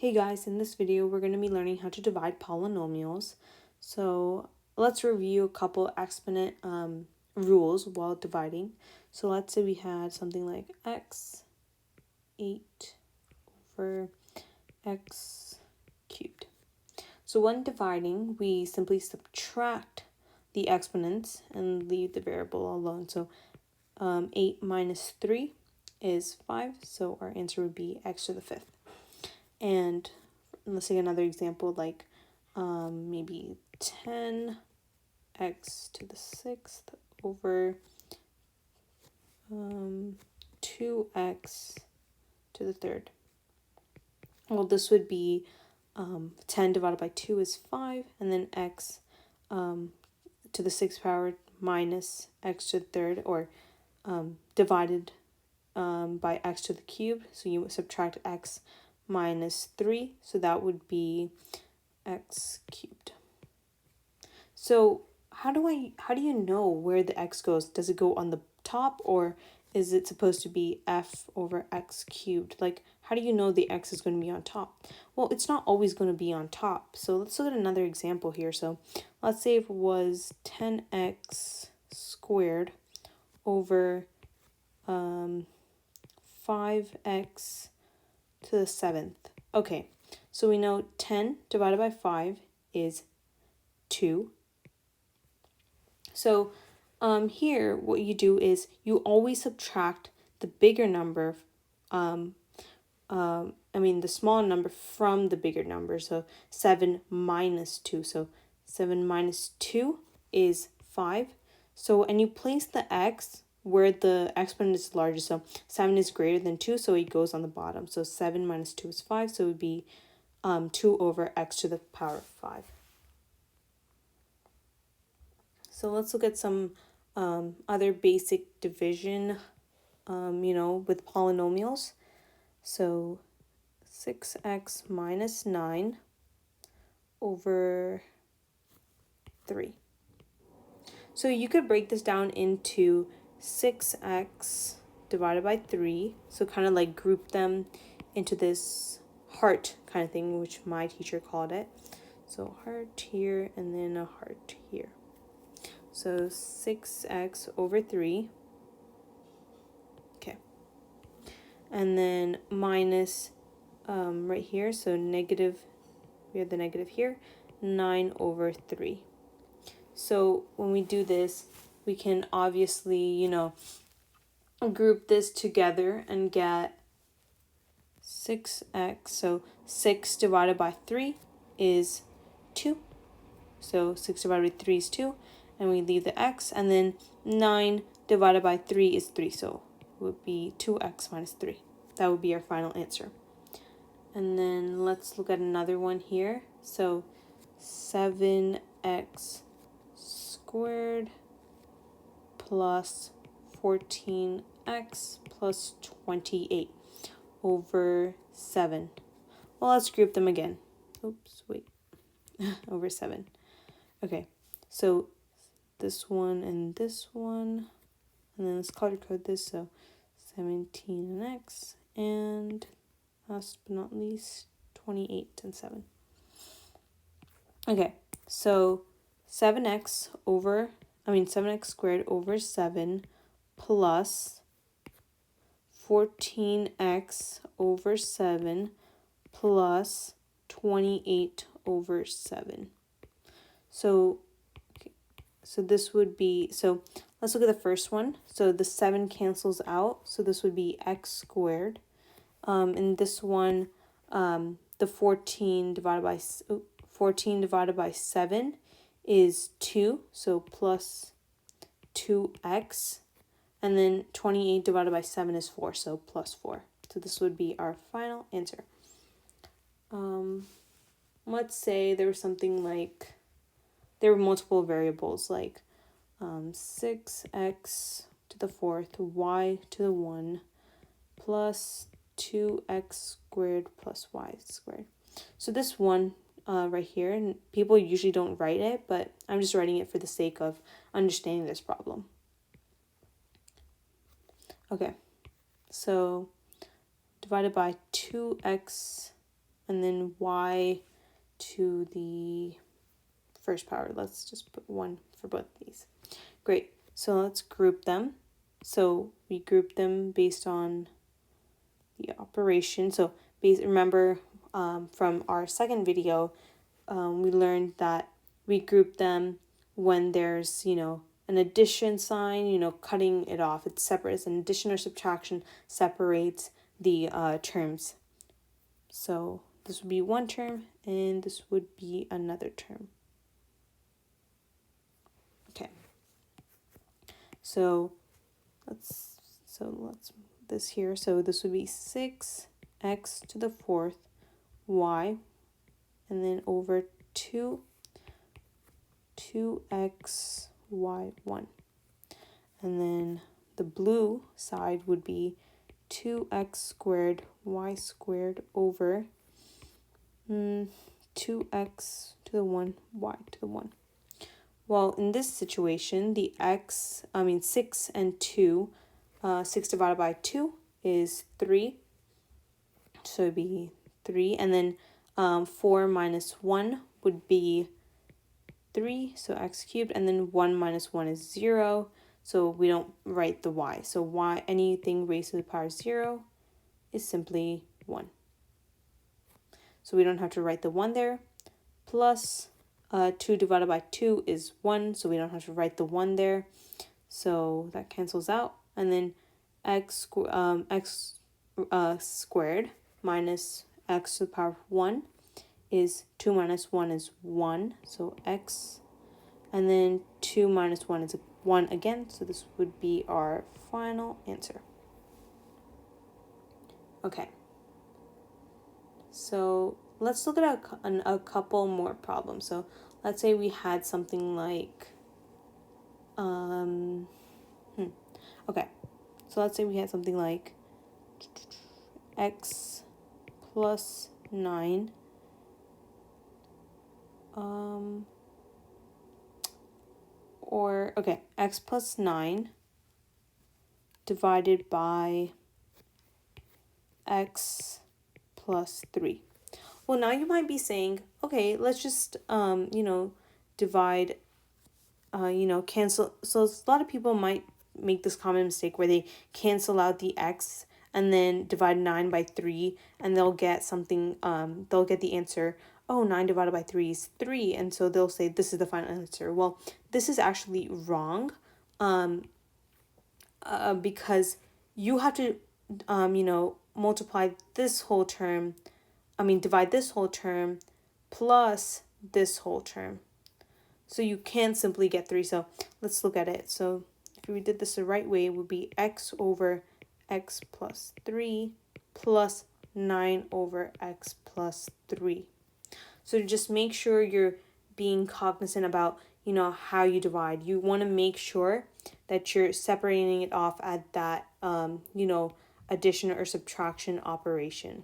Hey guys, in this video we're going to be learning how to divide polynomials. So let's review a couple exponent rules while dividing. So let's say we had something like x 8 over x cubed. So when dividing, we simply subtract the exponents and leave the variable alone. So 8 minus 3 is 5, so our answer would be x to the 5th. And let's take another example, like maybe 10x to the 6th over 2x to the 3rd. Well, this would be 10 divided by 2 is 5, and then x to the 6th power minus x to the 3rd, or divided by x to the cube. So you subtract x minus 3, so that would be x cubed. So how do you know where the x goes? Does it go on the top, or is it supposed to be f over x cubed? Like, how do you know the x is going to be on top? Well, it's not always going to be on top. So let's look at another example here. So let's say if it was 10x squared over 5x to the 7th. Okay, so we know 10 divided by 5 is 2. So here what you do is you always subtract the bigger number, the smaller number from the bigger number. So 7 minus 2. So 7 minus 2 is 5. So, and you place the x where the exponent is largest. So 7 is greater than 2, so it goes on the bottom. So 7 minus 2 is 5, so it would be 2 over x to the power of 5. So let's look at some other basic division, with polynomials. So 6x minus 9 over 3. So you could break this down into 6x divided by 3. So kind of like group them into this heart kind of thing, which my teacher called it. So heart here and then a heart here. So 6x over 3. Okay. And then minus right here, so negative, we have the negative here, 9 over 3. So when we do this, we can obviously, group this together and get 6x. So 6 divided by 3 is 2. So 6 divided by 3 is 2. And we leave the x. And then 9 divided by 3 is 3. So it would be 2x minus 3. That would be our final answer. And then let's look at another one here. So 7x squared plus 14x plus 28 over 7. Well, let's group them again. Oops, wait. Over 7. Okay, so this one and this one. And then let's color code this. So 17 and x. And last but not least, 28 and 7. Okay, so 7x squared over 7 plus 14x over 7 plus 28 over 7. So this would be, so let's look at the first one. So the 7 cancels out, so this would be x squared. And this one, the 14 divided by 7 is 2, so plus 2x. And then 28 divided by 7 is 4, so plus 4. So this would be our final answer. Let's say there was something like, there were multiple variables, like 6x to the 4th, y to the 1, plus 2x squared plus y squared. So this one right here, and people usually don't write it, but I'm just writing it for the sake of understanding this problem. Okay, so divided by 2x and then y to the first power. Let's just put 1 for both of these. Great. So let's group them. So we group them based on the operation. So remember from our second video, we learned that we group them when there's, an addition sign, cutting it off. It's separate. It's an addition or subtraction separates the terms. So this would be one term and this would be another term. Okay. So let's this here. So this would be 6x to the 4th y, and then over 2x y1. And then the blue side would be 2x squared y squared over 2x to the 1 y to the 1. Well, in this situation, the 6 and 2, 6 divided by 2 is 3. So it would be 3. And then 4 minus 1 would be 3. So x cubed. And then 1 minus 1 is 0. So we don't write the y. So y, anything raised to the power 0 is simply 1. So we don't have to write the 1 there. Plus 2 divided by 2 is 1, so we don't have to write the 1 there. So that cancels out. And then x squared minus x to the power of 1 is 2 minus 1 is 1, so x. And then 2 minus 1 is 1 again, so this would be our final answer. Okay. So let's look at a couple more problems. So let's say we had something like, okay. So let's say we had something like x plus 9, x plus 9 divided by x plus 3. Well, now you might be saying, okay, let's just, divide, cancel. So a lot of people might make this common mistake where they cancel out the x and then divide 9 by 3, and they'll get something, they'll get the answer, 9 divided by 3 is 3, and so they'll say this is the final answer. Well, this is actually wrong, because you have to, multiply this whole term, divide this whole term plus this whole term. So you can't simply get 3. So let's look at it. So if we did this the right way, it would be x over x plus 3 plus 9 over x plus 3. So just make sure you're being cognizant about, how you divide. You want to make sure that you're separating it off at that, addition or subtraction operation.